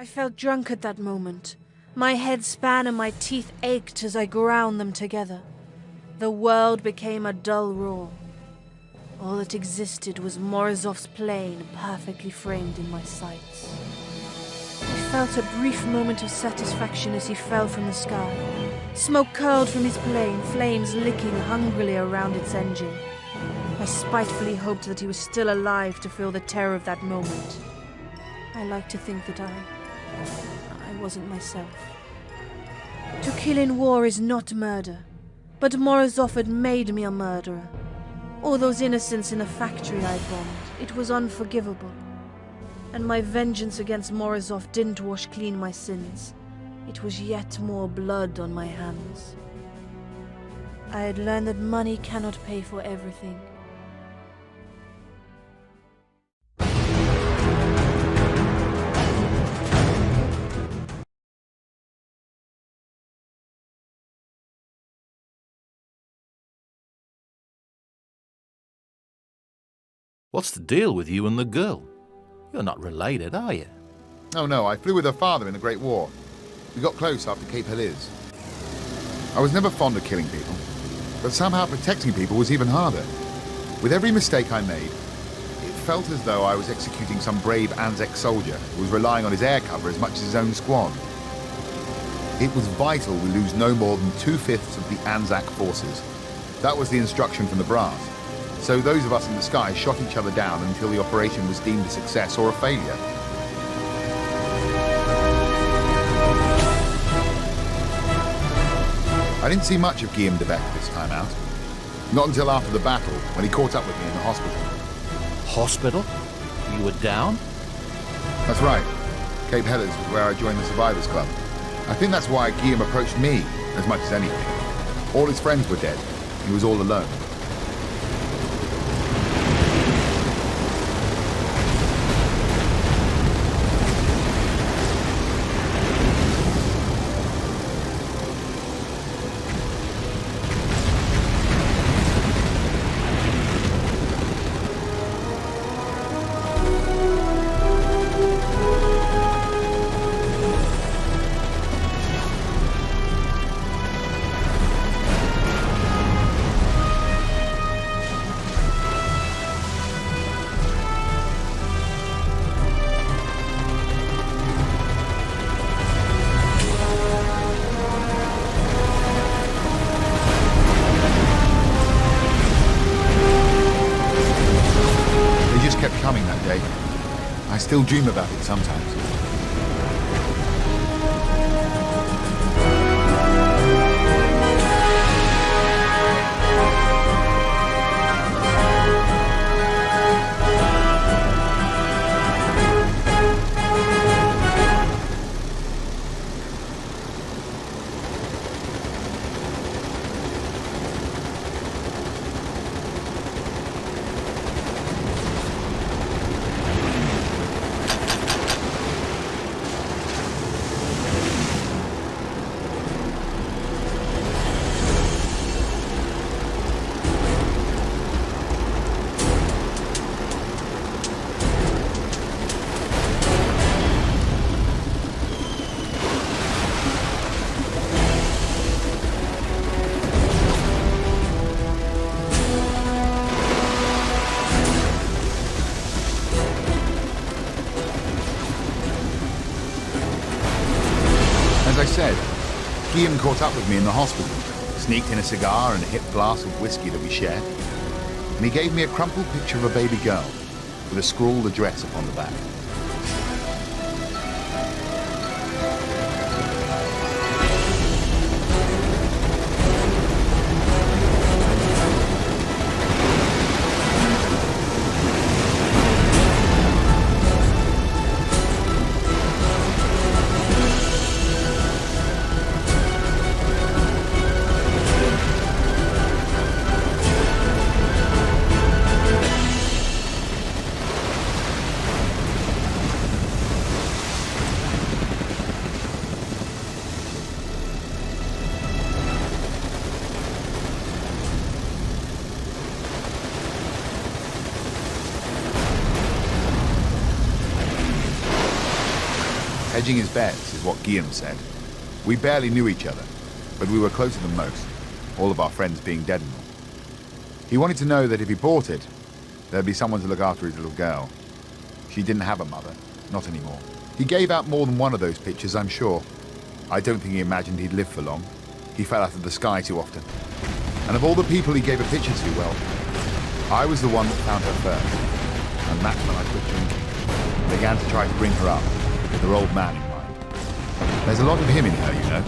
felt drunk at that moment. My head span and my teeth ached as I ground them together. The world became a dull roar. All that existed was Morozov's plane perfectly framed in my sights. I felt a brief moment of satisfaction as he fell from the sky. Smoke curled from his plane, flames licking hungrily around its engine. I spitefully hoped that he was still alive to feel the terror of that moment. I like to think that I wasn't myself. To kill in war is not murder, but Morozov had made me a murderer. All those innocents in the factory I bombed, it was unforgivable. And my vengeance against Morozov didn't wash clean my sins. It was yet more blood on my hands. I had learned that money cannot pay for everything. What's the deal with you and the girl? You're not related, are you? Oh no, I flew with her father in the Great War. We got close after Cape Heliz. I was never fond of killing people, but somehow protecting people was even harder. With every mistake I made, it felt as though I was executing some brave Anzac soldier who was relying on his air cover as much as his own squad. It was vital we lose no more than 2/5 of the Anzac forces. That was the instruction from the brass. So those of us in the sky shot each other down until the operation was deemed a success or a failure. I didn't see much of Guillaume de Beck this time out. Not until after the battle, when he caught up with me in the hospital. Hospital? You were down? That's right. Cape Heliz was where I joined the Survivors Club. I think that's why Guillaume approached me as much as anything. All his friends were dead. He was all alone. Coming that day. I still dream about it sometimes. As I said, Guillaume caught up with me in the hospital, sneaked in a cigar and a hip glass of whiskey that we shared, and he gave me a crumpled picture of a baby girl with a scrawled address upon the back. Hedging his bets is what Guillaume said. We barely knew each other, but we were closer than most, all of our friends being dead and all. He wanted to know that if he bought it, there'd be someone to look after his little girl. She didn't have a mother, not anymore. He gave out more than one of those pictures, I'm sure. I don't think he imagined he'd live for long. He fell out of the sky too often. And of all the people he gave a picture to, well, I was the one that found her first. And that's when I quit drinking. Began to try to bring her up, with her old man in mind. There's a lot of him in her, you know.